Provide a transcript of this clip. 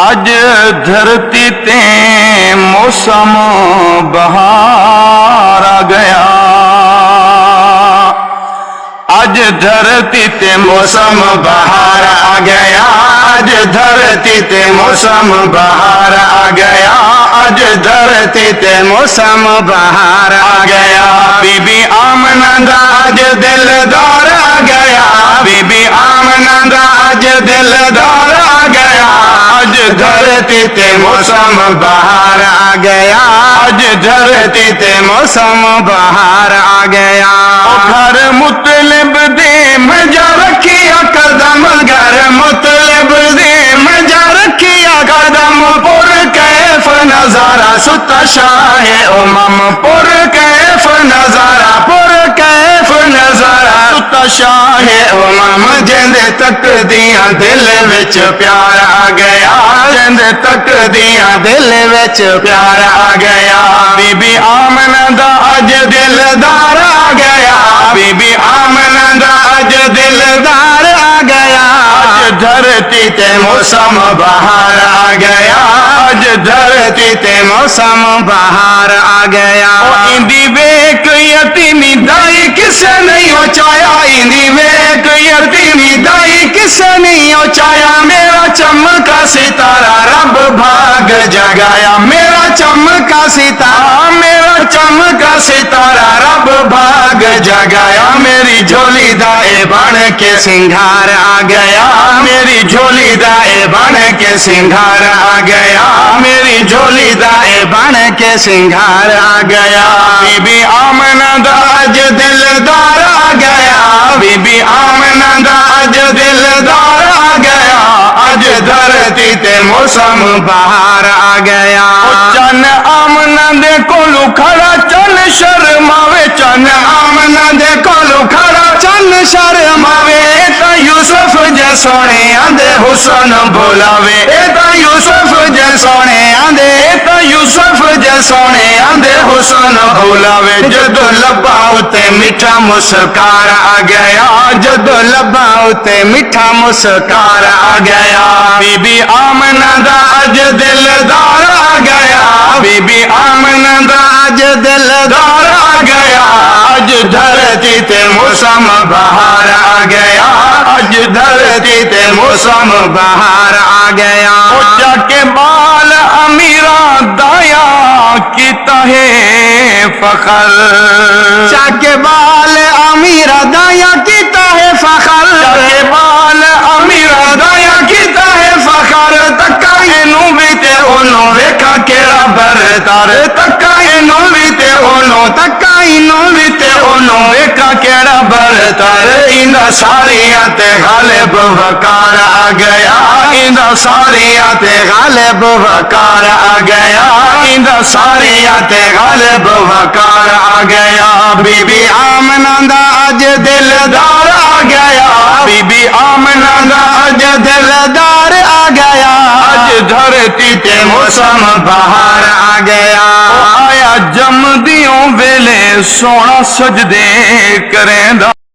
अज धरती ते मौसम बहार आ गया। अज धरती ते मौसम बहार आ गया। अज धरती ते मौसम बहार आ गया। अज धरती ते मौसम बहार आ गया। बीबी आमना दा अज दिलदार आ गया। बीबी आमना दा अज दिलदार आ गया। अज धरती ते मौसम बहार आ गया। अज धरती ते मौसम बहार आ गया। घर मुतलिब दे मजा रखिया कदम। घर मुतलिब दे मजा रखिया कदम। पुर कैफ नजारा सुता शाहे उमम। पुर कैफ नजारा पुर कैफ नजारा सुता शाहे उमम। जिंदे तक दिया दिल विच प्यार आ गया। जिंदे तक दिया दिल विच प्यार आ गया। बीबी आमना दा अज दिलदार आ गया। बीबी आमना दा अज दिलदार आ गया। अज धरती ते मौसम बहार आ गया। अज धरती ते मौसम बहार आ गया। इंदी वेक यतीमी दाई किसे नहीं उचाया। इंदी वेक यतीमी दाई किसे नहीं उचाया। मेरा चमका सितारा रब भाग जगाया। मेरा चमका सितारा मेरा चमका सितारा रब भाग जगाया। मेरी झोली दाए बन के सिंगार आ गया। मेरी झोली दाए बन के सिंगार आ गया। मेरी झोली दाए बन के सिंगार आ गया। बीबी आमना दा अज दिलदार आ गया। बीबी आमना दा अज दिलदार आ गया। अज धरती ते मौसम बहार आ गया। चन आमना दे कोलू खड़ा चन शर्मावे। चन आमना दे कोलू खड़ा चन शर्मावे। यूसुफ जे सोने आंदे हुसन बोलावे। यूसुफ जे सोने आंदे यूसुफ जे सोने आंदे हुसन बोलावे। जदों लब्बा उते मीठा मुस्कार आ गया। जदों लब्बा उते मीठा मुस्कार आ गया। बीबी आमना दा अज दिलदार आ गया। बीबी आमना दा अज दिलदार आ गया। अज धरती ते मौसम बहार आ गया। अज धरती ते मौसम बहार आ गया। जाके बाल अमीरा दाया किता है फखर। जाके बाल अमीरा दाया किता है फखर। जाके बाल अमीरा दाया किता है फखर। तक्का इनू भी ते ओनू वेखा केड़ा बरतार। तक्का इनू भी ते ओनू तक्का इनू भी ते ओनू वेखा केड़ा बरतार। इंदा सारियां ते गालिब वकार आ गया। इंदा सारियां ते गालिब वकार आ गया। इंदा सारियां ते गालिब वकार आ गया। बीबी आमना दा अज दिलदार आ गया। बीबी आमना दा अज दिलदार आ गया। अज धरती ते मौसम बहार आ गया। आया जमदियों वेले सोना सजदे करेंदा।